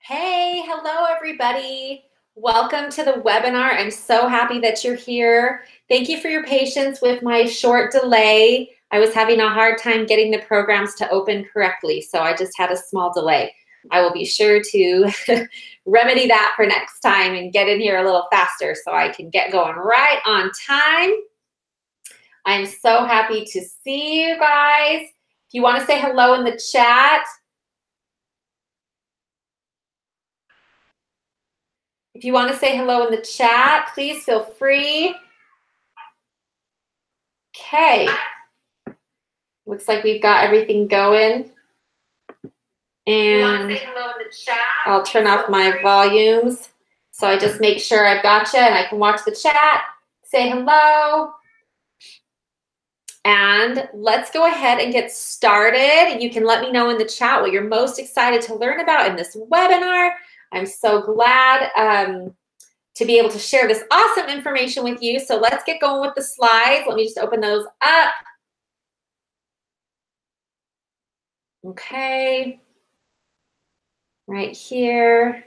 Hey, hello everybody. Welcome to the webinar. I'm so happy that you're here. Thank you for your patience with my short delay. I was having a hard time getting the programs to open correctly, so I just had a small delay. I will be sure to remedy that for next time and get in here a little faster so I can get going right on time. I'm so happy to see you guys. If you want to say hello in the chat, please feel free. Okay. Looks like we've got everything going. And I'll turn off my volumes so I just make sure I've got you and I can watch the chat, say hello. And let's go ahead and get started. You can let me know in the chat what you're most excited to learn about in this webinar. I'm so glad to be able to share this awesome information with you. So let's get going with the slides. Let me just open those up. Okay. Right here.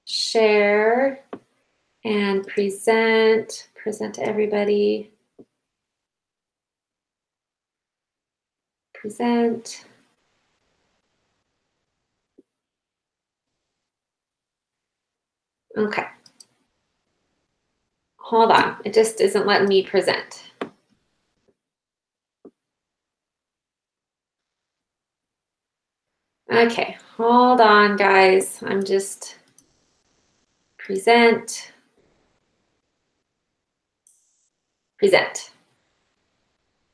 Share and present. Present to everybody. Present. Okay. Hold on. It just isn't letting me present. Okay. Hold on, guys. I'm just present. Present.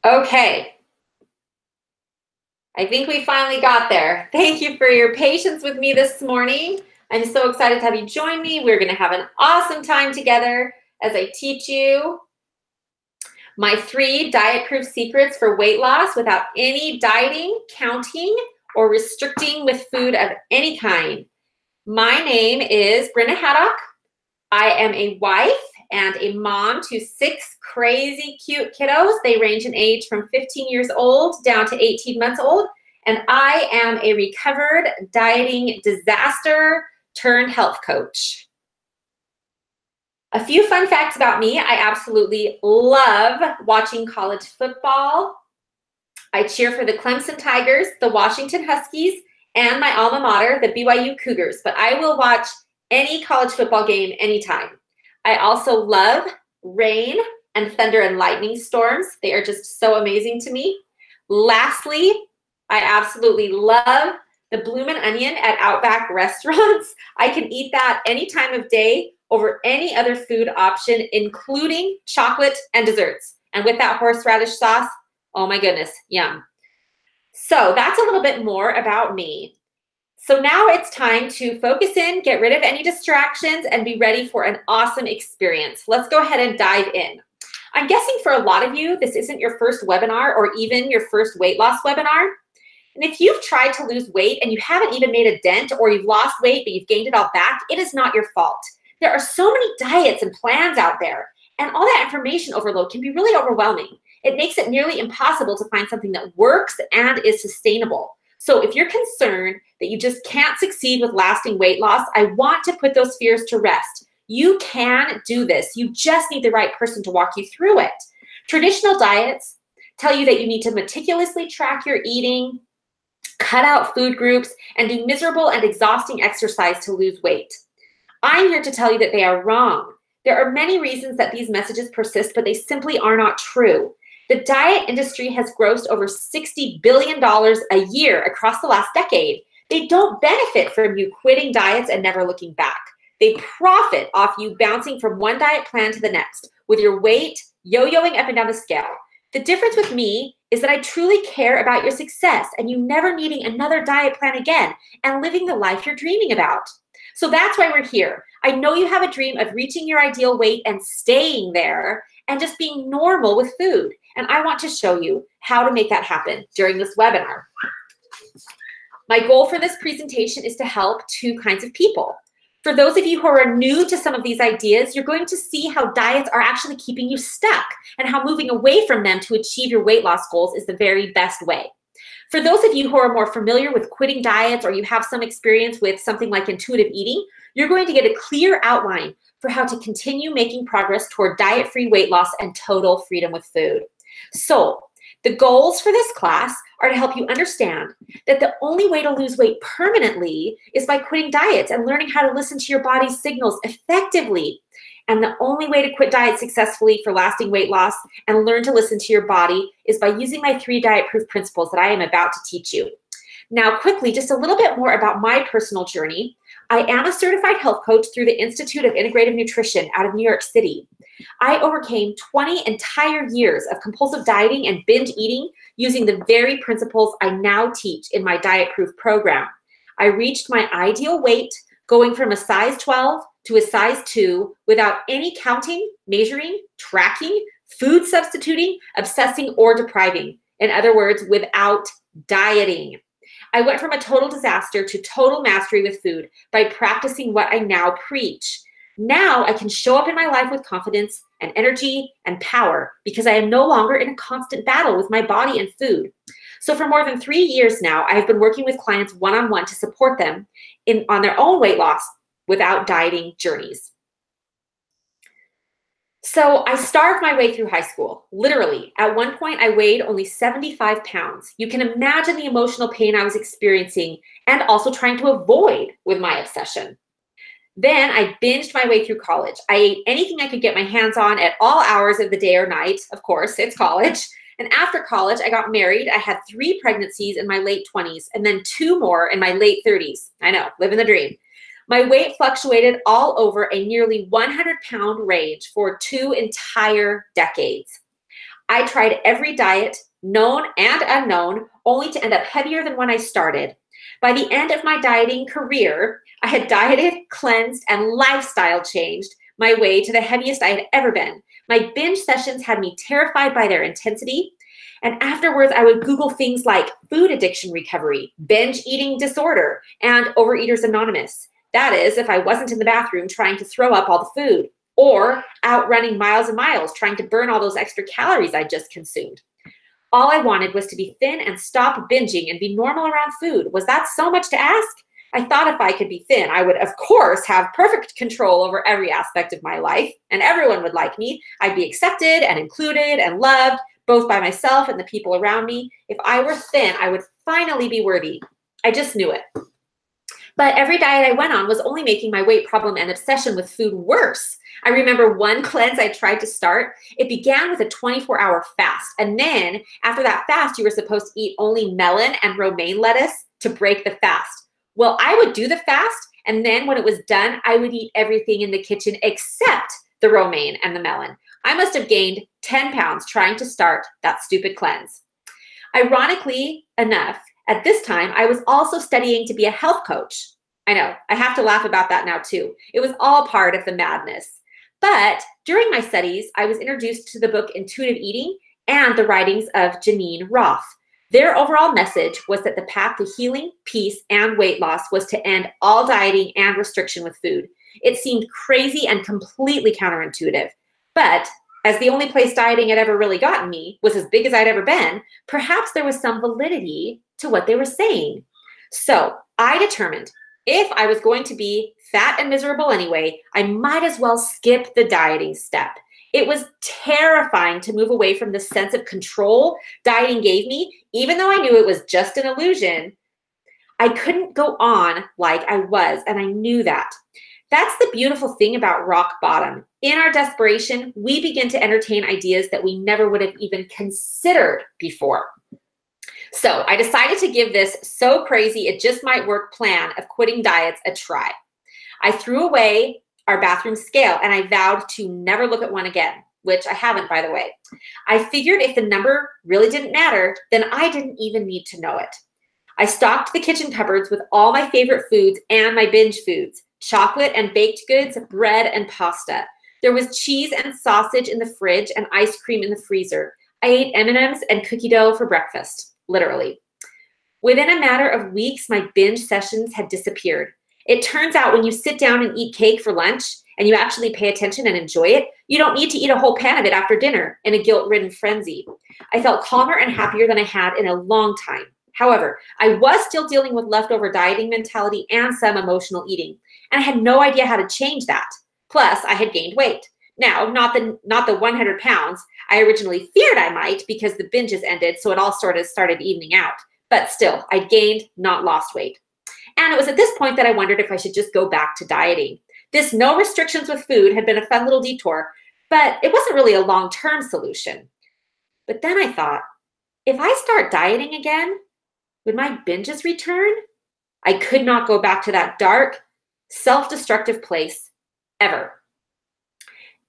Okay. I think we finally got there. Thank you for your patience with me this morning. I'm so excited to have you join me. We're going to have an awesome time together as I teach you my 3 diet-proof secrets for weight loss without any dieting, counting, or restricting with food of any kind. My name is Brynna Haddock. I am a wife and a mom to 6 crazy cute kiddos. They range in age from 15 years old down to 18 months old. And I am a recovered dieting disaster turned health coach. A few fun facts about me. I absolutely love watching college football. I cheer for the Clemson Tigers, the Washington Huskies, and my alma mater, the BYU Cougars. But I will watch any college football game anytime. I also love rain and thunder and lightning storms. They are just so amazing to me. Lastly, I absolutely love the bloomin' onion at Outback restaurants. I can eat that any time of day over any other food option, including chocolate and desserts. And with that horseradish sauce, oh my goodness, yum. So that's a little bit more about me. So now it's time to focus in, get rid of any distractions, and be ready for an awesome experience. Let's go ahead and dive in. I'm guessing for a lot of you, this isn't your first webinar or even your first weight loss webinar. And if you've tried to lose weight and you haven't even made a dent, or you've lost weight but you've gained it all back, it is not your fault. There are so many diets and plans out there, and all that information overload can be really overwhelming. It makes it nearly impossible to find something that works and is sustainable. So if you're concerned that you just can't succeed with lasting weight loss, I want to put those fears to rest. You can do this. You just need the right person to walk you through it. Traditional diets tell you that you need to meticulously track your eating, cut out food groups, and do miserable and exhausting exercise to lose weight. I'm here to tell you that they are wrong. There are many reasons that these messages persist, but they simply are not true. The diet industry has grossed over $60 billion a year across the last decade. They don't benefit from you quitting diets and never looking back. They profit off you bouncing from one diet plan to the next, with your weight yo-yoing up and down the scale. The difference with me is that I truly care about your success and you never needing another diet plan again and living the life you're dreaming about. So that's why we're here. I know you have a dream of reaching your ideal weight and staying there and just being normal with food. And I want to show you how to make that happen during this webinar. My goal for this presentation is to help 2 kinds of people. For those of you who are new to some of these ideas, you're going to see how diets are actually keeping you stuck and how moving away from them to achieve your weight loss goals is the very best way. For those of you who are more familiar with quitting diets or you have some experience with something like intuitive eating, you're going to get a clear outline for how to continue making progress toward diet-free weight loss and total freedom with food. So, the goals for this class are to help you understand that the only way to lose weight permanently is by quitting diets and learning how to listen to your body's signals effectively. And the only way to quit diets successfully for lasting weight loss and learn to listen to your body is by using my 3 diet-proof principles that I am about to teach you. Now, quickly, just a little bit more about my personal journey. I am a certified health coach through the Institute of Integrative Nutrition out of New York City. I overcame 20 entire years of compulsive dieting and binge eating using the very principles I now teach in my DietProof program. I reached my ideal weight going from a size 12 to a size 2 without any counting, measuring, tracking, food substituting, obsessing, or depriving. In other words, without dieting. I went from a total disaster to total mastery with food by practicing what I now preach. Now I can show up in my life with confidence and energy and power because I am no longer in a constant battle with my body and food. So for more than 3 years now, I have been working with clients one-on-one to support them on their own weight loss without dieting journeys. So I starved my way through high school, literally. At one point, I weighed only 75 pounds. You can imagine the emotional pain I was experiencing and also trying to avoid with my obsession. Then I binged my way through college. I ate anything I could get my hands on at all hours of the day or night. Of course, it's college. And after college, I got married. I had 3 pregnancies in my late 20s and then 2 more in my late 30s. I know, living the dream. My weight fluctuated all over a nearly 100-pound range for 2 entire decades. I tried every diet, known and unknown, only to end up heavier than when I started. By the end of my dieting career, I had dieted, cleansed, and lifestyle changed my way to the heaviest I had ever been. My binge sessions had me terrified by their intensity. And afterwards, I would Google things like food addiction recovery, binge eating disorder, and Overeaters Anonymous. That is, if I wasn't in the bathroom trying to throw up all the food or out running miles and miles trying to burn all those extra calories I just consumed. All I wanted was to be thin and stop binging and be normal around food. Was that so much to ask? I thought if I could be thin, I would, of course, have perfect control over every aspect of my life, and everyone would like me. I'd be accepted and included and loved, both by myself and the people around me. If I were thin, I would finally be worthy. I just knew it. But every diet I went on was only making my weight problem and obsession with food worse. I remember one cleanse I tried to start. It began with a 24-hour fast. And then after that fast, you were supposed to eat only melon and romaine lettuce to break the fast. Well, I would do the fast. And then when it was done, I would eat everything in the kitchen except the romaine and the melon. I must have gained 10 pounds trying to start that stupid cleanse. Ironically enough, at this time, I was also studying to be a health coach. I know, I have to laugh about that now too. It was all part of the madness. But during my studies, I was introduced to the book Intuitive Eating and the writings of Janine Roth. Their overall message was that the path to healing, peace, and weight loss was to end all dieting and restriction with food. It seemed crazy and completely counterintuitive. But as the only place dieting had ever really gotten me was as big as I'd ever been, perhaps there was some validity to what they were saying. So I determined if I was going to be fat and miserable anyway, I might as well skip the dieting step. It was terrifying to move away from the sense of control dieting gave me, even though I knew it was just an illusion. I couldn't go on like I was, and I knew that. That's the beautiful thing about rock bottom. In our desperation, we begin to entertain ideas that we never would have even considered before. So I decided to give this so crazy it just might work plan of quitting diets a try. I threw away our bathroom scale and I vowed to never look at one again, which I haven't, by the way. I figured if the number really didn't matter, then I didn't even need to know it. I stocked the kitchen cupboards with all my favorite foods and my binge foods, chocolate and baked goods, bread and pasta. There was cheese and sausage in the fridge and ice cream in the freezer. I ate M&Ms and cookie dough for breakfast. Literally. Within a matter of weeks, my binge sessions had disappeared. It turns out when you sit down and eat cake for lunch and you actually pay attention and enjoy it, you don't need to eat a whole pan of it after dinner in a guilt-ridden frenzy. I felt calmer and happier than I had in a long time. However, I was still dealing with leftover dieting mentality and some emotional eating, and I had no idea how to change that. Plus, I had gained weight. Now, not the 100 pounds I originally feared I might because the binges ended, so it all sort of started evening out. But still, I gained, not lost weight. And it was at this point that I wondered if I should just go back to dieting. This no restrictions with food had been a fun little detour, but it wasn't really a long-term solution. But then I thought, if I start dieting again, would my binges return? I could not go back to that dark, self-destructive place ever.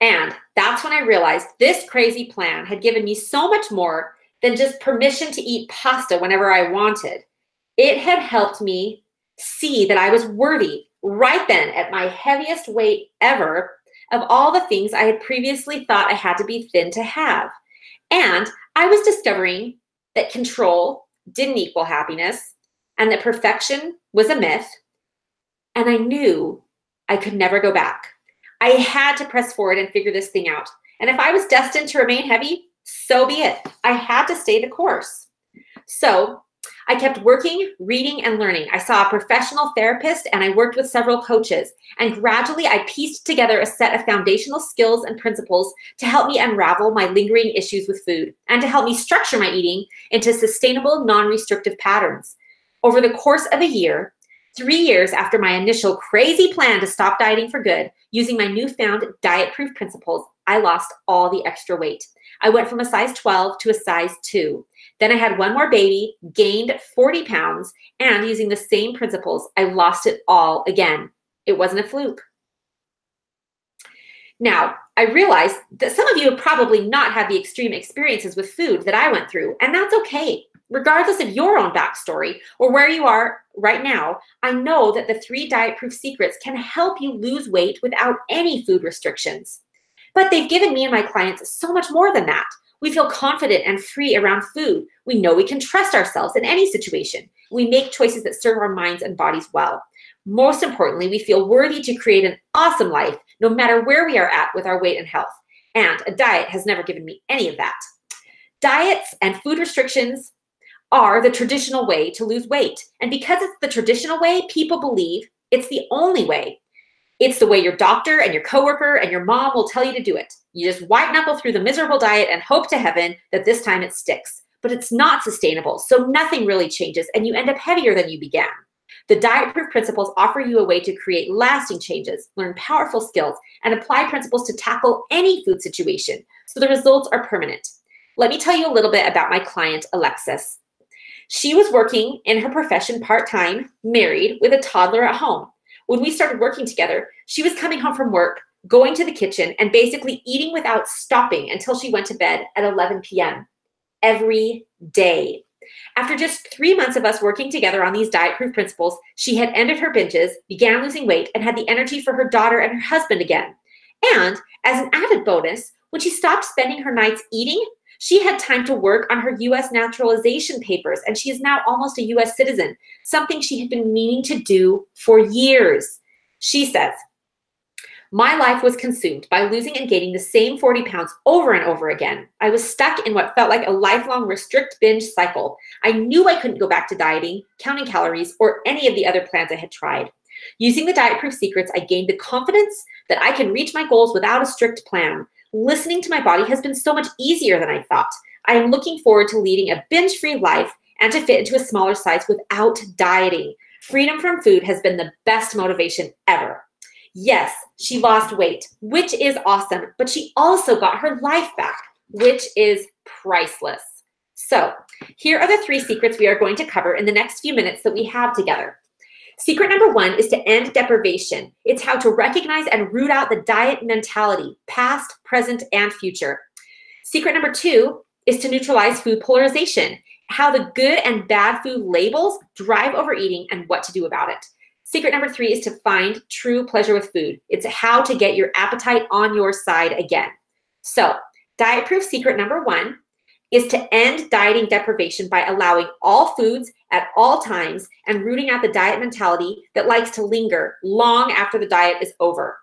And that's when I realized this crazy plan had given me so much more than just permission to eat pasta whenever I wanted. It had helped me see that I was worthy right then at my heaviest weight ever of all the things I had previously thought I had to be thin to have. And I was discovering that control didn't equal happiness and that perfection was a myth. And I knew I could never go back. I had to press forward and figure this thing out. And if I was destined to remain heavy, so be it. I had to stay the course. So I kept working, reading, and learning. I saw a professional therapist and I worked with several coaches. And gradually I pieced together a set of foundational skills and principles to help me unravel my lingering issues with food and to help me structure my eating into sustainable, non-restrictive patterns. Over the course of a year, 3 years after my initial crazy plan to stop dieting for good, using my newfound DietProof principles, I lost all the extra weight. I went from a size 12 to a size 2. Then I had one more baby, gained 40 pounds, and using the same principles, I lost it all again. It wasn't a fluke. Now, I realize that some of you have probably not had the extreme experiences with food that I went through, and that's okay. Regardless of your own backstory or where you are right now, I know that the 3 DietProof secrets can help you lose weight without any food restrictions. But they've given me and my clients so much more than that. We feel confident and free around food. We know we can trust ourselves in any situation. We make choices that serve our minds and bodies well. Most importantly, we feel worthy to create an awesome life, no matter where we are at with our weight and health. And a diet has never given me any of that. Diets and food restrictions are the traditional way to lose weight. And because it's the traditional way, people believe it's the only way. It's the way your doctor and your coworker and your mom will tell you to do it. You just white knuckle through the miserable diet and hope to heaven that this time it sticks. But it's not sustainable, so nothing really changes and you end up heavier than you began. The DietProof principles offer you a way to create lasting changes, learn powerful skills, and apply principles to tackle any food situation, so the results are permanent. Let me tell you a little bit about my client, Alexis. She was working in her profession part-time, married, with a toddler at home. When we started working together, she was coming home from work, going to the kitchen, and basically eating without stopping until she went to bed at 11 p.m. every day. After just 3 months of us working together on these DietProof principles, she had ended her binges, began losing weight, and had the energy for her daughter and her husband again. And as an added bonus, when she stopped spending her nights eating, she had time to work on her U.S. naturalization papers, and she is now almost a U.S. citizen, something she had been meaning to do for years. She says, "My life was consumed by losing and gaining the same 40 pounds over and over again. I was stuck in what felt like a lifelong restrict binge cycle. I knew I couldn't go back to dieting, counting calories, or any of the other plans I had tried. Using the DietProof secrets, I gained the confidence that I can reach my goals without a strict plan. Listening to my body has been so much easier than I thought. I am looking forward to leading a binge-free life and to fit into a smaller size without dieting. Freedom from food has been the best motivation ever." Yes, she lost weight, which is awesome, but she also got her life back, which is priceless. So here are the 3 secrets we are going to cover in the next few minutes that we have together. Secret number 1 is to end deprivation. It's how to recognize and root out the diet mentality, past, present, and future. Secret number 2 is to neutralize food polarization, how the good and bad food labels drive overeating and what to do about it. Secret number 3 is to find true pleasure with food. It's how to get your appetite on your side again. So, DietProof secret number 1 is to end dieting deprivation by allowing all foods at all times and rooting out the diet mentality that likes to linger long after the diet is over.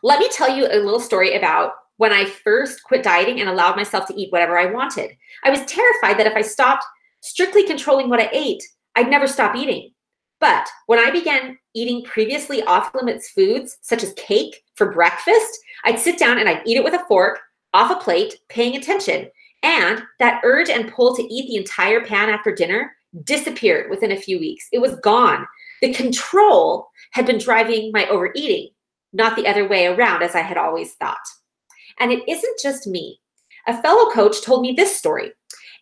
Let me tell you a little story about when I first quit dieting and allowed myself to eat whatever I wanted. I was terrified that if I stopped strictly controlling what I ate, I'd never stop eating. But when I began eating previously off-limits foods, such as cake for breakfast, I'd sit down and I'd eat it with a fork, off a plate, paying attention. And that urge and pull to eat the entire pan after dinner disappeared within a few weeks. It was gone. The control had been driving my overeating, not the other way around as I had always thought. And it isn't just me. A fellow coach told me this story.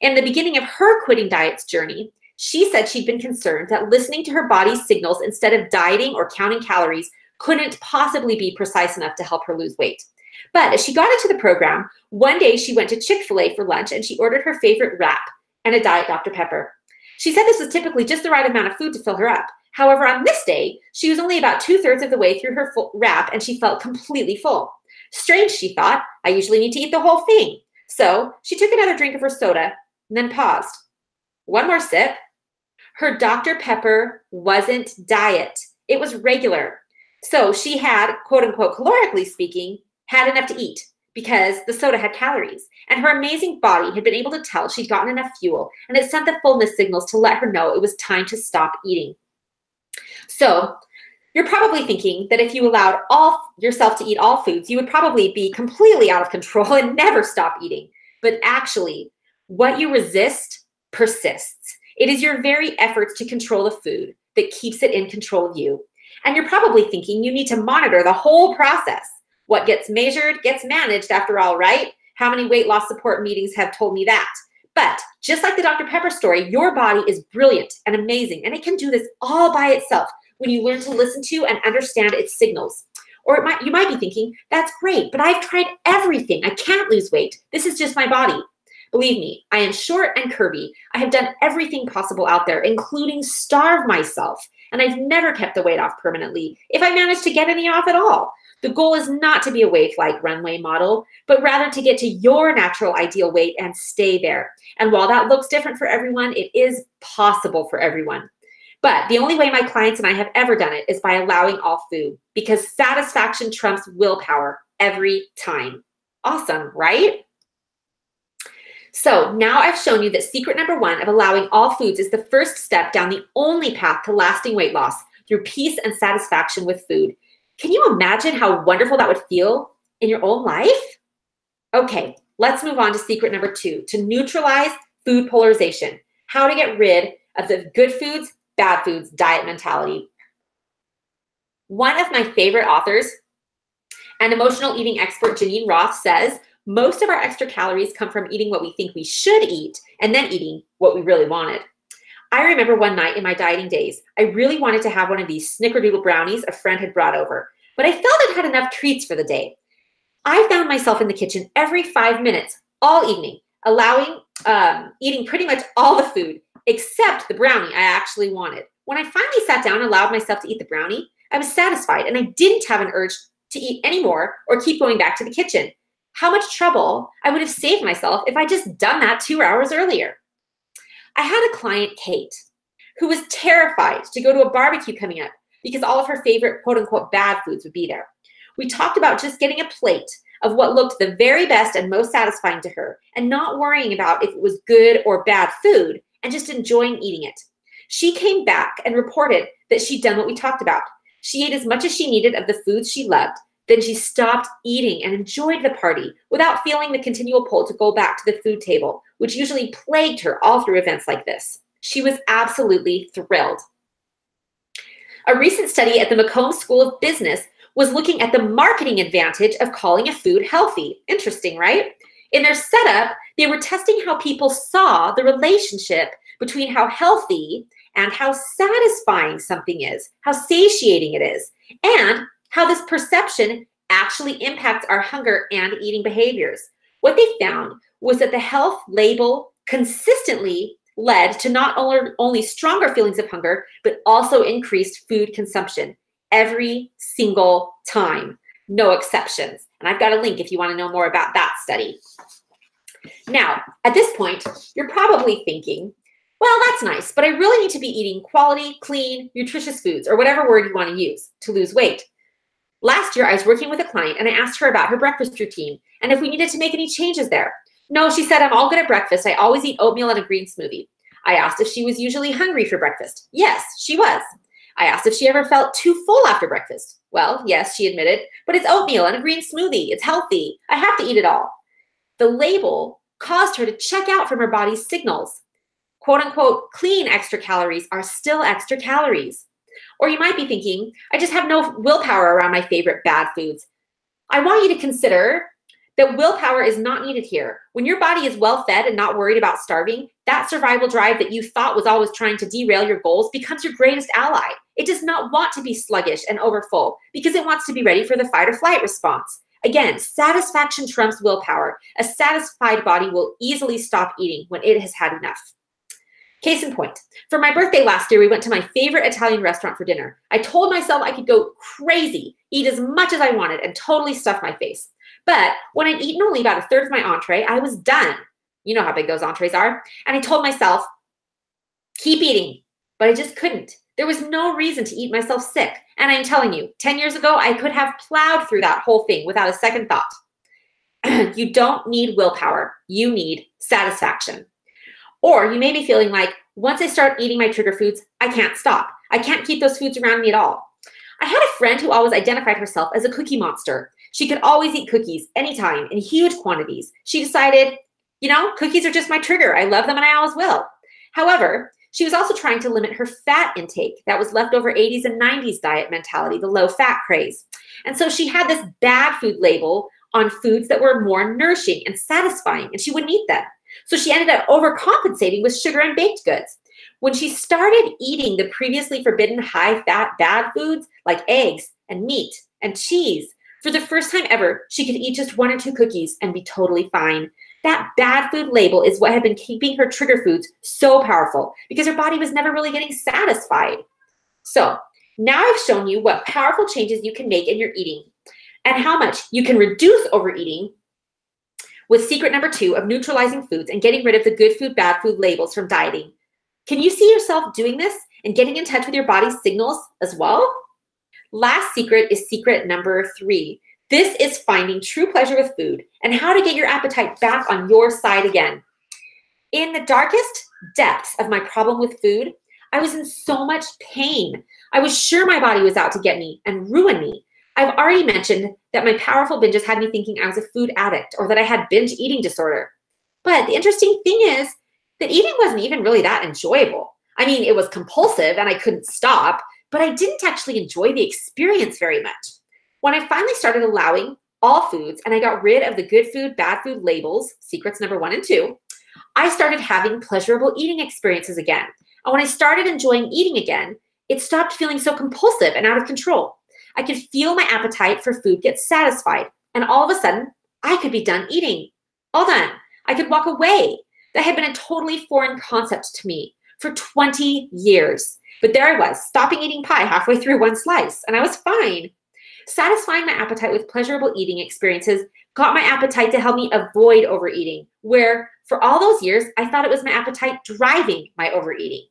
In the beginning of her quitting diets journey, she said she'd been concerned that listening to her body's signals instead of dieting or counting calories couldn't possibly be precise enough to help her lose weight. But as she got into the program, one day she went to Chick-fil-A for lunch and she ordered her favorite wrap and a Diet Dr. Pepper. She said this was typically just the right amount of food to fill her up. However, on this day, she was only about 2/3 of the way through her full wrap and she felt completely full. Strange, she thought. I usually need to eat the whole thing. So she took another drink of her soda and then paused. One more sip. Her Dr. Pepper wasn't diet. It was regular. So she had, quote unquote, calorically speaking, had enough to eat because the soda had calories. And her amazing body had been able to tell she'd gotten enough fuel and it sent the fullness signals to let her know it was time to stop eating. So you're probably thinking that if you allowed yourself to eat all foods, you would probably be completely out of control and never stop eating. But actually, what you resist persists. It is your very efforts to control the food that keeps it in control of you. And you're probably thinking you need to monitor the whole process. What gets measured gets managed after all, right? How many weight loss support meetings have told me that? But just like the Dr. Pepper story, your body is brilliant and amazing, and it can do this all by itself when you learn to listen to and understand its signals. Or you might be thinking, that's great, but I've tried everything. I can't lose weight. This is just my body. Believe me, I am short and curvy. I have done everything possible out there, including starve myself, and I've never kept the weight off permanently, if I managed to get any off at all. The goal is not to be a wave-like runway model, but rather to get to your natural ideal weight and stay there. And while that looks different for everyone, it is possible for everyone. But the only way my clients and I have ever done it is by allowing all food, because satisfaction trumps willpower every time. Awesome, right? So now I've shown you that secret number 1 of allowing all foods is the first step down the only path to lasting weight loss through peace and satisfaction with food. Can you imagine how wonderful that would feel in your own life? Okay, let's move on to secret number 2, to neutralize food polarization. How to get rid of the good foods, bad foods diet mentality. One of my favorite authors and emotional eating expert, Janine Roth, says, most of our extra calories come from eating what we think we should eat and then eating what we really wanted. I remember one night in my dieting days, I really wanted to have one of these snickerdoodle brownies a friend had brought over, but I felt I'd had enough treats for the day. I found myself in the kitchen every 5 minutes all evening, eating pretty much all the food except the brownie I actually wanted. When I finally sat down and allowed myself to eat the brownie, I was satisfied and I didn't have an urge to eat anymore or keep going back to the kitchen. How much trouble I would have saved myself if I just done that 2 hours earlier. I had a client, Kate, who was terrified to go to a barbecue coming up because all of her favorite quote unquote bad foods would be there. We talked about just getting a plate of what looked the very best and most satisfying to her and not worrying about if it was good or bad food and just enjoying eating it. She came back and reported that she'd done what we talked about. She ate as much as she needed of the foods she loved. Then she stopped eating and enjoyed the party without feeling the continual pull to go back to the food table, which usually plagued her all through events like this. She was absolutely thrilled. A recent study at the Macomb School of Business was looking at the marketing advantage of calling a food healthy. Interesting, right? In their setup, they were testing how people saw the relationship between how healthy and how satisfying something is, how satiating it is, and how this perception actually impacts our hunger and eating behaviors. What they found was that the health label consistently led to not only stronger feelings of hunger, but also increased food consumption every single time, no exceptions. And I've got a link if you want to know more about that study. Now, at this point, you're probably thinking, well, that's nice, but I really need to be eating quality, clean, nutritious foods, or whatever word you want to use to lose weight. Last year, I was working with a client and I asked her about her breakfast routine and if we needed to make any changes there. No, she said, I'm all good at breakfast. I always eat oatmeal and a green smoothie. I asked if she was usually hungry for breakfast. Yes, she was. I asked if she ever felt too full after breakfast. Well, yes, she admitted, but it's oatmeal and a green smoothie. It's healthy. I have to eat it all. The label caused her to check out from her body's signals. Quote unquote, clean extra calories are still extra calories. Or you might be thinking, I just have no willpower around my favorite bad foods. I want you to consider that willpower is not needed here. When your body is well fed and not worried about starving, that survival drive that you thought was always trying to derail your goals becomes your greatest ally. It does not want to be sluggish and overfull because it wants to be ready for the fight or flight response. Again, satisfaction trumps willpower. A satisfied body will easily stop eating when it has had enough. Case in point, for my birthday last year, we went to my favorite Italian restaurant for dinner. I told myself I could go crazy, eat as much as I wanted, and totally stuff my face. But when I'd eaten only about a third of my entree, I was done. You know how big those entrees are. And I told myself, keep eating, but I just couldn't. There was no reason to eat myself sick. And I'm telling you, 10 years ago, I could have plowed through that whole thing without a second thought. You don't need willpower. You need satisfaction. Or you may be feeling like, once I start eating my trigger foods, I can't stop. I can't keep those foods around me at all. I had a friend who always identified herself as a cookie monster. She could always eat cookies anytime in huge quantities. She decided, you know, cookies are just my trigger. I love them and I always will. However, she was also trying to limit her fat intake. That was leftover 80s and 90s diet mentality, the low fat craze. And so she had this bad food label on foods that were more nourishing and satisfying, and she wouldn't eat them. So she ended up overcompensating with sugar and baked goods. When she started eating the previously forbidden high-fat bad foods like eggs and meat and cheese, for the first time ever, she could eat just 1 or 2 cookies and be totally fine. That bad food label is what had been keeping her trigger foods so powerful because her body was never really getting satisfied. So now I've shown you what powerful changes you can make in your eating and how much you can reduce overeating with secret number 2 of neutralizing foods and getting rid of the good food, bad food labels from dieting. Can you see yourself doing this and getting in touch with your body's signals as well? Last secret is secret number 3. This is finding true pleasure with food and how to get your appetite back on your side again. In the darkest depths of my problem with food, I was in so much pain. I was sure my body was out to get me and ruin me. I've already mentioned that my powerful binges had me thinking I was a food addict or that I had binge eating disorder. But the interesting thing is that eating wasn't even really that enjoyable. I mean, it was compulsive and I couldn't stop, but I didn't actually enjoy the experience very much. When I finally started allowing all foods and I got rid of the good food, bad food labels, secrets number 1 and 2, I started having pleasurable eating experiences again. And when I started enjoying eating again, it stopped feeling so compulsive and out of control. I could feel my appetite for food get satisfied. And all of a sudden, I could be done eating. All done. I could walk away. That had been a totally foreign concept to me for 20 years. But there I was, stopping eating pie halfway through one slice, and I was fine. Satisfying my appetite with pleasurable eating experiences got my appetite to help me avoid overeating, where for all those years, I thought it was my appetite driving my overeating.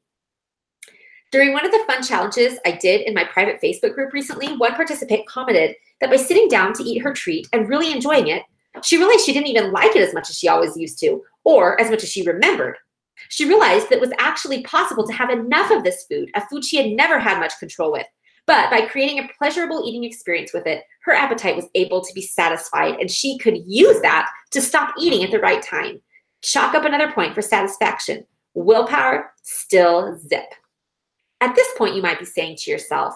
During one of the fun challenges I did in my private Facebook group recently, one participant commented that by sitting down to eat her treat and really enjoying it, she realized she didn't even like it as much as she always used to, or as much as she remembered. She realized that it was actually possible to have enough of this food, a food she had never had much control with. But by creating a pleasurable eating experience with it, her appetite was able to be satisfied, and she could use that to stop eating at the right time. Chalk up another point for satisfaction. Willpower, still zip. At this point, you might be saying to yourself,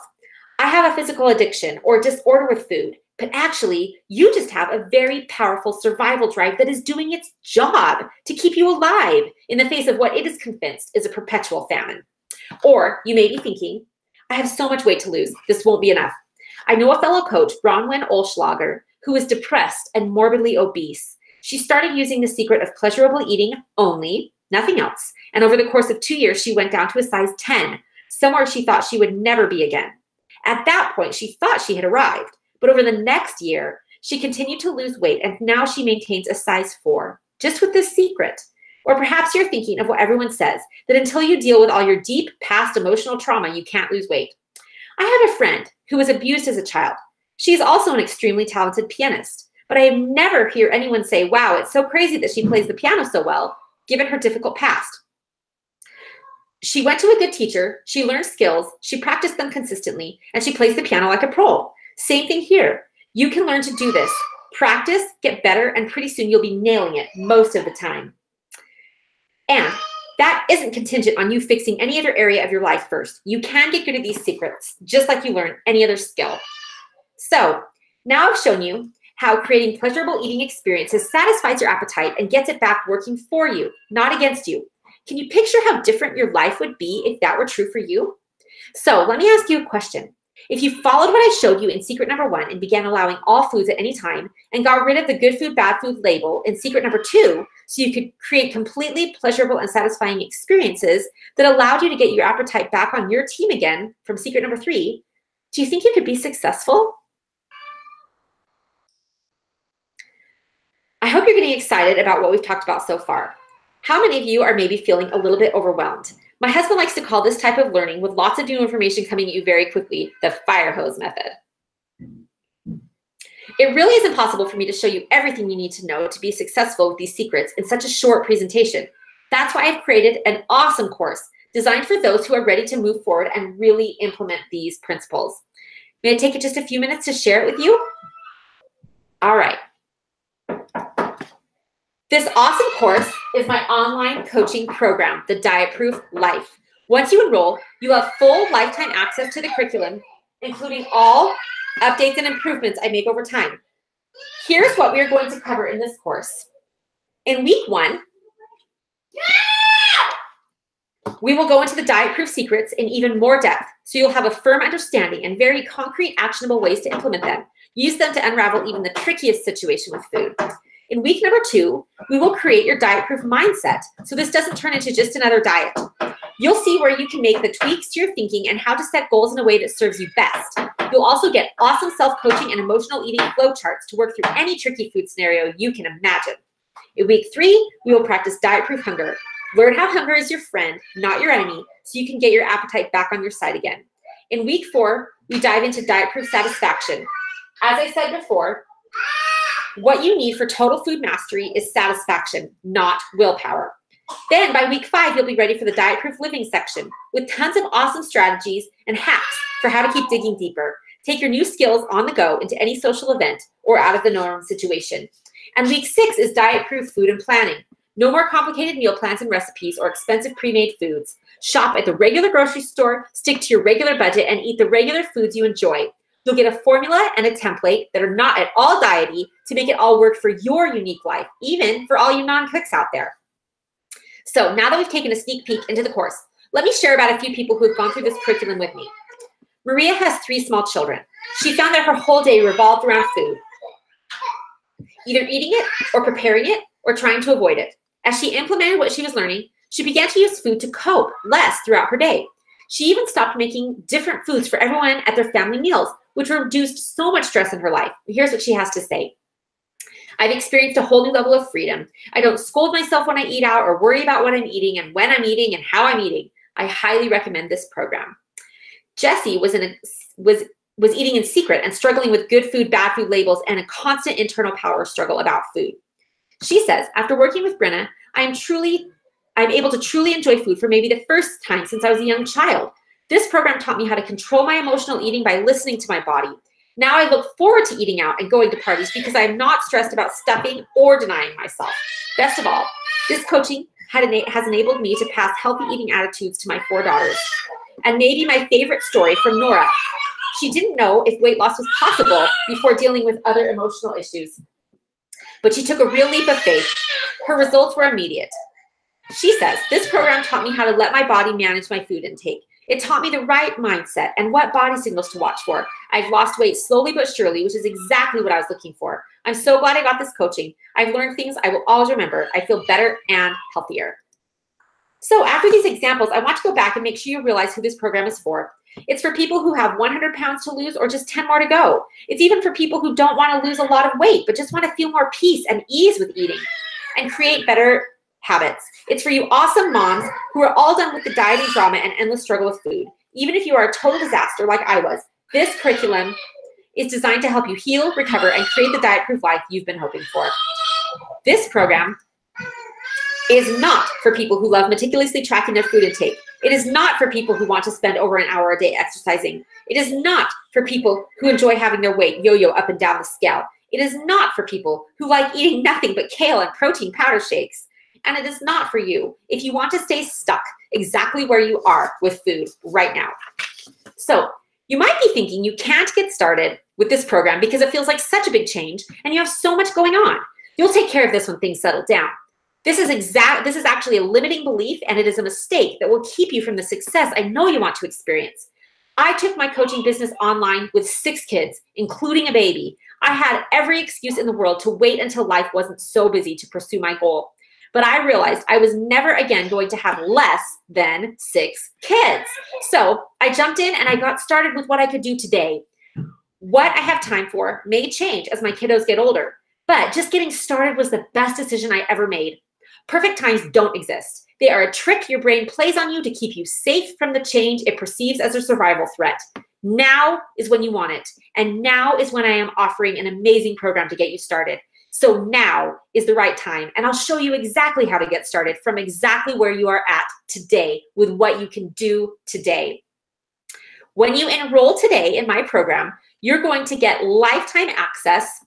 I have a physical addiction or disorder with food, but actually, you just have a very powerful survival drive that is doing its job to keep you alive in the face of what it is convinced is a perpetual famine. Or you may be thinking, I have so much weight to lose, this won't be enough. I know a fellow coach, Bronwyn Olschlager, who is depressed and morbidly obese. She started using the secret of pleasurable eating only, nothing else. And over the course of 2 years, she went down to a size 10, somewhere she thought she would never be again. At that point, she thought she had arrived. But over the next year, she continued to lose weight, and now she maintains a size 4, just with this secret. Or perhaps you're thinking of what everyone says, that until you deal with all your deep past emotional trauma, you can't lose weight. I have a friend who was abused as a child. She's also an extremely talented pianist, but I never hear anyone say, wow, it's so crazy that she plays the piano so well, given her difficult past. She went to a good teacher, she learned skills, she practiced them consistently, and she plays the piano like a pro. Same thing here. You can learn to do this. Practice, get better, and pretty soon you'll be nailing it most of the time. And that isn't contingent on you fixing any other area of your life first. You can get good at these secrets, just like you learn any other skill. So now I've shown you how creating pleasurable eating experiences satisfies your appetite and gets it back working for you, not against you. Can you picture how different your life would be if that were true for you? So let me ask you a question. If you followed what I showed you in secret number 1 and began allowing all foods at any time and got rid of the good food, bad food label in secret number 2 so you could create completely pleasurable and satisfying experiences that allowed you to get your appetite back on your team again from secret number 3, do you think you could be successful? I hope you're getting excited about what we've talked about so far. How many of you are maybe feeling a little bit overwhelmed? My husband likes to call this type of learning with lots of new information coming at you very quickly, the fire hose method. It really isn't possible for me to show you everything you need to know to be successful with these secrets in such a short presentation. That's why I've created an awesome course designed for those who are ready to move forward and really implement these principles. May I take just a few minutes to share it with you? All right. This awesome course is my online coaching program, the DietProof Life. Once you enroll, you have full lifetime access to the curriculum, including all updates and improvements I make over time. Here's what we are going to cover in this course. In week 1, we will go into the DietProof secrets in even more depth, so you'll have a firm understanding and very concrete, actionable ways to implement them. Use them to unravel even the trickiest situation with food. In week number 2, we will create your diet-proof mindset, so this doesn't turn into just another diet. You'll see where you can make the tweaks to your thinking and how to set goals in a way that serves you best. You'll also get awesome self-coaching and emotional eating flowcharts to work through any tricky food scenario you can imagine. In week 3, we will practice diet-proof hunger. Learn how hunger is your friend, not your enemy, so you can get your appetite back on your side again. In week 4, we dive into diet-proof satisfaction. As I said before, what you need for total food mastery is satisfaction, not willpower. Then by week 5, you'll be ready for the diet-proof living section with tons of awesome strategies and hacks for how to keep digging deeper. Take your new skills on the go into any social event or out of the norm situation. And week 6 is diet-proof food and planning. No more complicated meal plans and recipes or expensive pre-made foods. Shop at the regular grocery store, stick to your regular budget, and eat the regular foods you enjoy. You'll get a formula and a template that are not at all diety to make it all work for your unique life, even for all you non-cooks out there. So now that we've taken a sneak peek into the course, let me share about a few people who have gone through this curriculum with me. Maria has 3 small children. She found that her whole day revolved around food, either eating it or preparing it or trying to avoid it. As she implemented what she was learning, she began to use food to cope less throughout her day. She even stopped making different foods for everyone at their family meals, which reduced so much stress in her life. Here's what she has to say. I've experienced a whole new level of freedom. I don't scold myself when I eat out or worry about what I'm eating and when I'm eating and how I'm eating. I highly recommend this program. Jessie was eating in secret and struggling with good food, bad food labels and a constant internal power struggle about food. She says, after working with Brynna, I'm able to truly enjoy food for maybe the first time since I was a young child. This program taught me how to control my emotional eating by listening to my body. Now I look forward to eating out and going to parties because I'm not stressed about stuffing or denying myself. Best of all, this coaching has enabled me to pass healthy eating attitudes to my 4 daughters. And maybe my favorite story from Nora. She didn't know if weight loss was possible before dealing with other emotional issues. But she took a real leap of faith. Her results were immediate. She says, this program taught me how to let my body manage my food intake. It taught me the right mindset and what body signals to watch for. I've lost weight slowly but surely, which is exactly what I was looking for. I'm so glad I got this coaching. I've learned things I will always remember. I feel better and healthier. So after these examples, I want to go back and make sure you realize who this program is for. It's for people who have 100 pounds to lose or just 10 more to go. It's even for people who don't want to lose a lot of weight, but just want to feel more peace and ease with eating and create better habits. It's for you awesome moms who are all done with the dieting drama and endless struggle with food. Even if you are a total disaster like I was, this curriculum is designed to help you heal, recover, and create the diet-proof life you've been hoping for. This program is not for people who love meticulously tracking their food intake. It is not for people who want to spend over an hour a day exercising. It is not for people who enjoy having their weight yo-yo up and down the scale. It is not for people who like eating nothing but kale and protein powder shakes. And it is not for you if you want to stay stuck exactly where you are with food right now. So you might be thinking you can't get started with this program because it feels like such a big change and you have so much going on. You'll take care of this when things settle down. This is actually a limiting belief, and it is a mistake that will keep you from the success I know you want to experience. I took my coaching business online with 6 kids, including a baby. I had every excuse in the world to wait until life wasn't so busy to pursue my goal. But I realized I was never again going to have less than 6 kids. So I jumped in and I got started with what I could do today. What I have time for may change as my kiddos get older, but just getting started was the best decision I ever made. Perfect times don't exist. They are a trick your brain plays on you to keep you safe from the change it perceives as a survival threat. Now is when you want it. And now is when I am offering an amazing program to get you started. So now is the right time. And I'll show you exactly how to get started from exactly where you are at today with what you can do today. When you enroll today in my program, you're going to get lifetime access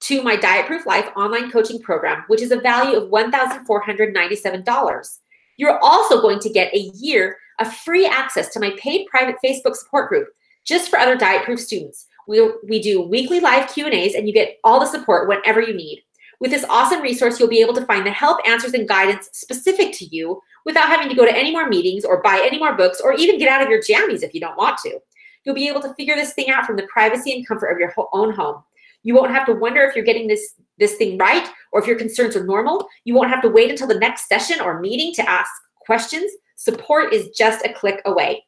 to my DietProof Life online coaching program, which is a value of $1,497. You're also going to get a year of free access to my paid private Facebook support group, just for other DietProof students. We do weekly live Q&As, and you get all the support whenever you need. With this awesome resource, you'll be able to find the help, answers, and guidance specific to you without having to go to any more meetings or buy any more books or even get out of your jammies if you don't want to. You'll be able to figure this thing out from the privacy and comfort of your own home. You won't have to wonder if you're getting this thing right or if your concerns are normal. You won't have to wait until the next session or meeting to ask questions. Support is just a click away.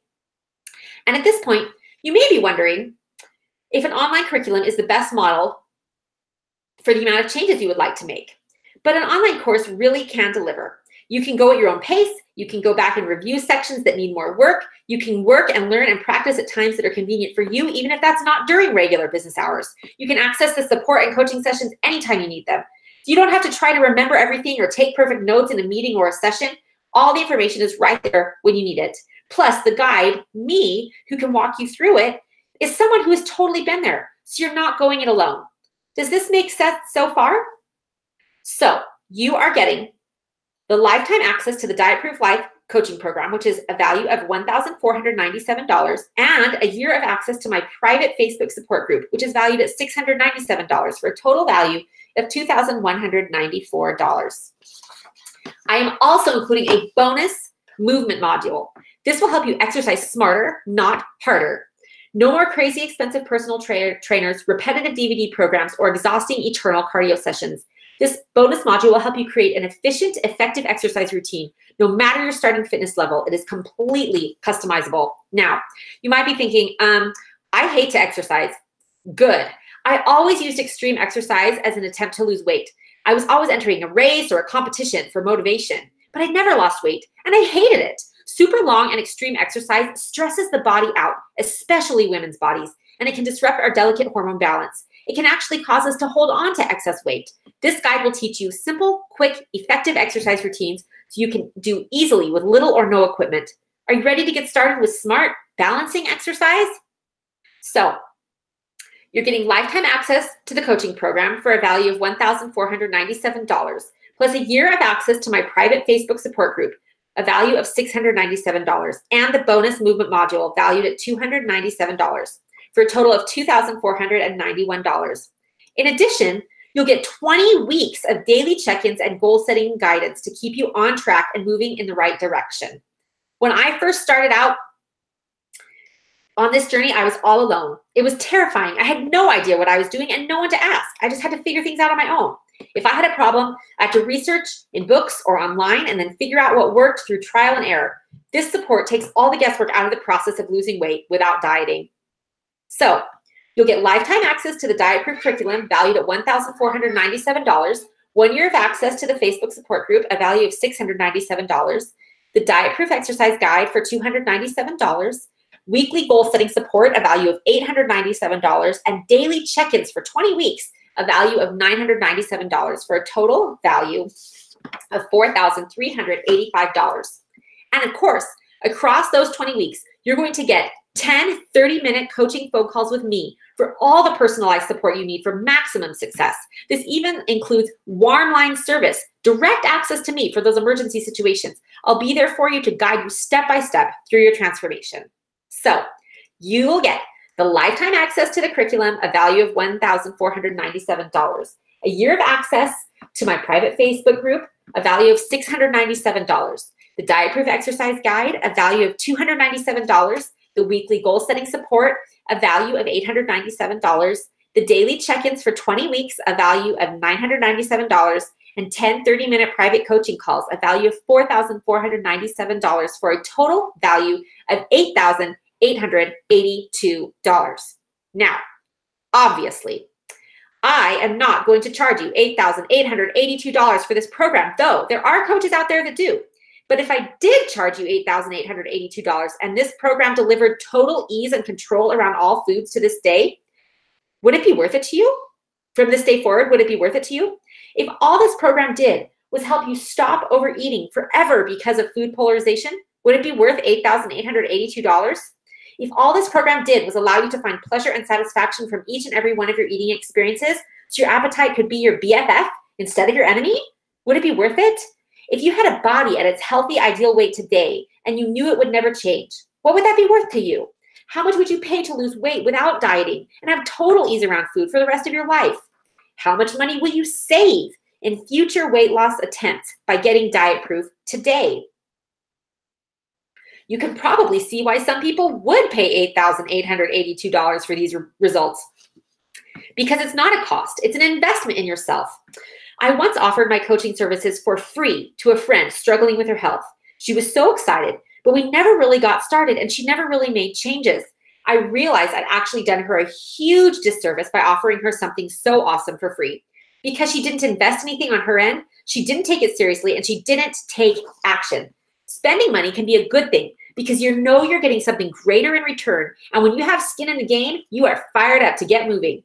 And at this point, you may be wondering if an online curriculum is the best model for the amount of changes you would like to make. But an online course really can deliver. You can go at your own pace. You can go back and review sections that need more work. You can work and learn and practice at times that are convenient for you, even if that's not during regular business hours. You can access the support and coaching sessions anytime you need them. You don't have to try to remember everything or take perfect notes in a meeting or a session. All the information is right there when you need it. Plus, the guide, me, who can walk you through it, is someone who has totally been there, so you're not going it alone. Does this make sense so far? So you are getting the lifetime access to the DietProof Life coaching program, which is a value of $1,497, and a year of access to my private Facebook support group, which is valued at $697 for a total value of $2,194. I am also including a bonus movement module. This will help you exercise smarter, not harder. No more crazy expensive personal trainers, repetitive DVD programs, or exhausting eternal cardio sessions. This bonus module will help you create an efficient, effective exercise routine. No matter your starting fitness level, it is completely customizable. Now, you might be thinking, I hate to exercise. Good. I always used extreme exercise as an attempt to lose weight. I was always entering a race or a competition for motivation, but I never lost weight, and I hated it. Super long and extreme exercise stresses the body out, especially women's bodies, and it can disrupt our delicate hormone balance. It can actually cause us to hold on to excess weight. This guide will teach you simple, quick, effective exercise routines so you can do easily with little or no equipment. Are you ready to get started with smart, balancing exercise? So, you're getting lifetime access to the coaching program for a value of $1,497, plus a year of access to my private Facebook support group, a value of $697, and the bonus movement module valued at $297 for a total of $2,491. In addition, you'll get 20 weeks of daily check-ins and goal-setting guidance to keep you on track and moving in the right direction. When I first started out on this journey, I was all alone. It was terrifying. I had no idea what I was doing and no one to ask. I just had to figure things out on my own. If I had a problem, I had to research in books or online and then figure out what worked through trial and error. This support takes all the guesswork out of the process of losing weight without dieting. So you'll get lifetime access to the DietProof curriculum valued at $1,497, 1 year of access to the Facebook support group, a value of $697, the DietProof exercise guide for $297, weekly goal setting support, a value of $897, and daily check-ins for 20 weeks, a value of $997 for a total value of $4,385. And of course, Across those 20 weeks, you're going to get 10 30-minute coaching phone calls with me for all the personalized support you need for maximum success. This even includes warm line service, direct access to me for those emergency situations. I'll be there for you to guide you step by step through your transformation. So you will get the lifetime access to the curriculum, a value of $1,497, a year of access to my private Facebook group, a value of $697, the DietProof exercise guide, a value of $297, the weekly goal setting support, a value of $897, the daily check-ins for 20 weeks, a value of $997, and 10 30-minute private coaching calls, a value of $4,497 for a total value of $8,882. Now, obviously, I am not going to charge you $8,882 for this program, though there are coaches out there that do. But if I did charge you $8,882 and this program delivered total ease and control around all foods to this day, would it be worth it to you? From this day forward, would it be worth it to you? If all this program did was help you stop overeating forever because of food polarization, would it be worth $8,882? If all this program did was allow you to find pleasure and satisfaction from each and every one of your eating experiences, so your appetite could be your BFF instead of your enemy, would it be worth it? If you had a body at its healthy, ideal weight today and you knew it would never change, what would that be worth to you? How much would you pay to lose weight without dieting and have total ease around food for the rest of your life? How much money will you save in future weight loss attempts by getting DietProof today? You can probably see why some people would pay $8,882 for these results. Because it's not a cost, it's an investment in yourself. I once offered my coaching services for free to a friend struggling with her health. She was so excited, but we never really got started and she never really made changes. I realized I'd actually done her a huge disservice by offering her something so awesome for free. Because she didn't invest anything on her end, she didn't take it seriously, and she didn't take action. Spending money can be a good thing because you know you're getting something greater in return. And when you have skin in the game, you are fired up to get moving.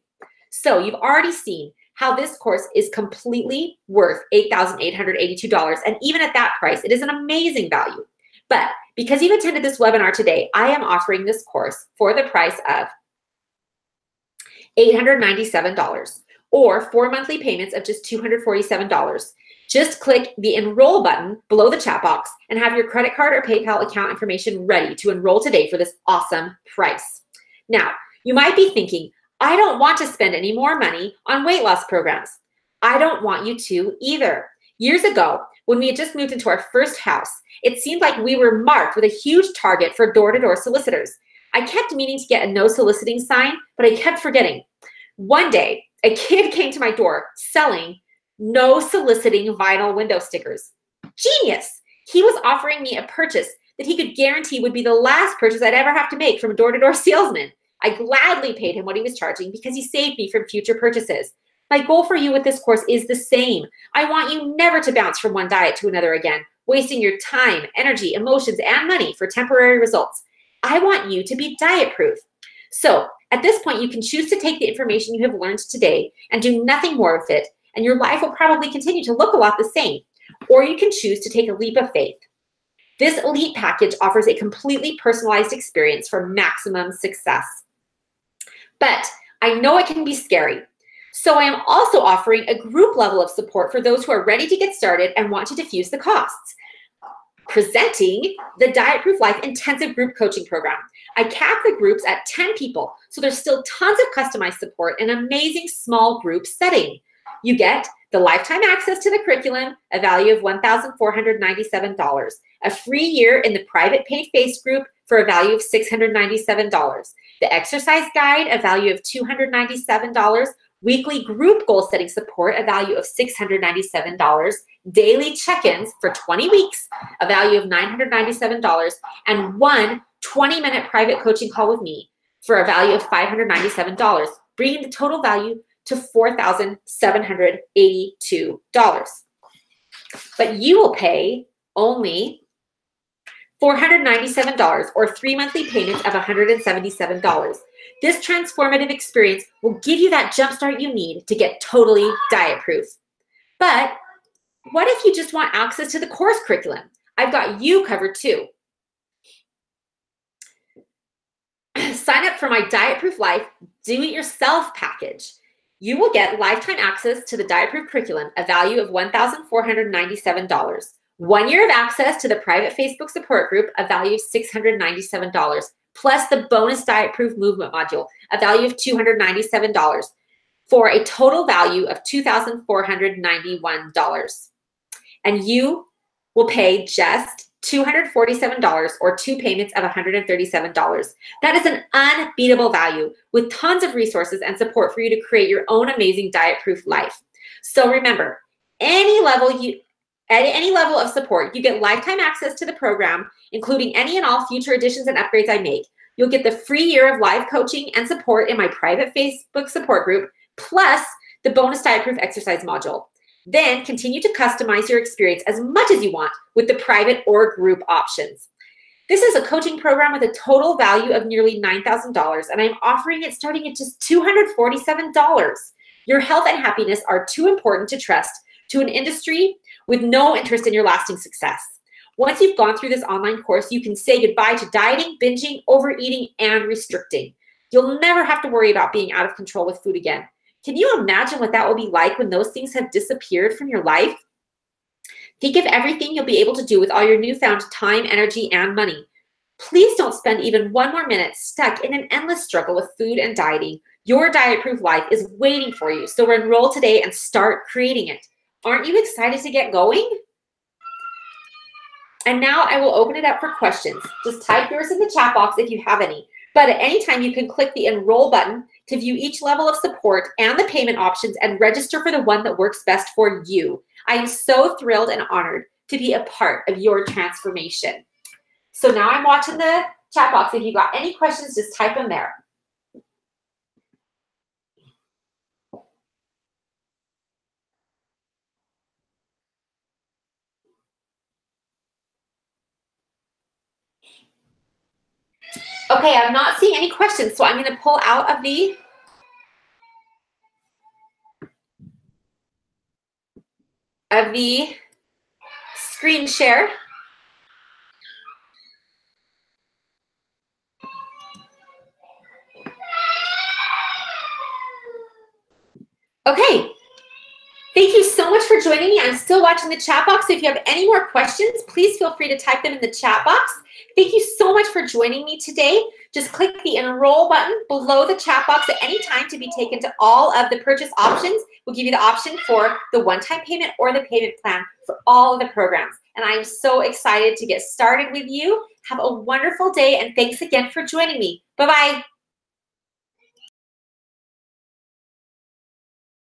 So you've already seen how this course is completely worth $8,882. And even at that price, it is an amazing value. But because you've attended this webinar today, I am offering this course for the price of $897 or 4 monthly payments of just $247. Just click the enroll button below the chat box and have your credit card or PayPal account information ready to enroll today for this awesome price. Now, you might be thinking, I don't want to spend any more money on weight loss programs. I don't want you to either. Years ago, when we had just moved into our first house, it seemed like we were marked with a huge target for door-to-door solicitors. I kept meaning to get a no soliciting sign, but I kept forgetting. One day, a kid came to my door selling no soliciting vinyl window stickers. Genius! He was offering me a purchase that he could guarantee would be the last purchase I'd ever have to make from a door-to-door salesman. I gladly paid him what he was charging because he saved me from future purchases. My goal for you with this course is the same. I want you never to bounce from one diet to another again, wasting your time, energy, emotions, and money for temporary results. I want you to be diet-proof. So at this point, you can choose to take the information you have learned today and do nothing more with it, and your life will probably continue to look a lot the same. Or you can choose to take a leap of faith. This elite package offers a completely personalized experience for maximum success. But I know it can be scary. So I am also offering a group level of support for those who are ready to get started and want to diffuse the costs. Presenting the DietProof Life Intensive Group Coaching Program. I cap the groups at 10 people, so there's still tons of customized support in an amazing small group setting. You get the lifetime access to the curriculum, a value of $1,497, a free year in the private paid face group for a value of $697, the exercise guide, a value of $297, weekly group goal setting support, a value of $697, daily check-ins for 20 weeks, a value of $997, and one 20-minute private coaching call with me for a value of $597, bringing the total value to $4,782. But you will pay only $497 or 3 monthly payments of $177. This transformative experience will give you that jumpstart you need to get totally diet-proof. But what if you just want access to the course curriculum? I've got you covered too. sign up for my DietProof Life Do-It-Yourself package, you will get lifetime access to the DietProof curriculum, a value of $1,497. 1 year of access to the private Facebook support group, a value of $697, plus the bonus DietProof movement module, a value of $297, for a total value of $2,491. And you will pay just $247 or 2 payments of $137. That is an unbeatable value with tons of resources and support for you to create your own amazing DietProof life. So remember, at any level of support, you get lifetime access to the program, including any and all future additions and upgrades I make. You'll get the free year of live coaching and support in my private Facebook support group, plus the bonus DietProof exercise module. Then continue to customize your experience as much as you want with the private or group options. This is a coaching program with a total value of nearly $9,000, and I'm offering it starting at just $247. Your health and happiness are too important to trust to an industry with no interest in your lasting success. Once you've gone through this online course, you can say goodbye to dieting, binging, overeating, and restricting. You'll never have to worry about being out of control with food again. Can you imagine what that will be like when those things have disappeared from your life? Think of everything you'll be able to do with all your newfound time, energy, and money. Please don't spend even 1 more minute stuck in an endless struggle with food and dieting. Your DietProof life is waiting for you, so enroll today and start creating it. Aren't you excited to get going? And now I will open it up for questions. Just type yours in the chat box if you have any. But at any time, you can click the enroll button to view each level of support and the payment options and register for the one that works best for you. I am so thrilled and honored to be a part of your transformation. So now I'm watching the chat box. If you got any questions, just type them there. Okay, I'm not seeing any questions, so I'm going to pull out of the screen share. Okay, thank you so much for joining me. I'm still watching the chat box. If you have any more questions, please feel free to type them in the chat box. Thank you so much for joining me today. Just click the enroll button below the chat box at any time to be taken to all of the purchase options. We'll give you the option for the one-time payment or the payment plan for all of the programs. And I'm so excited to get started with you. Have a wonderful day, and thanks again for joining me. Bye-bye.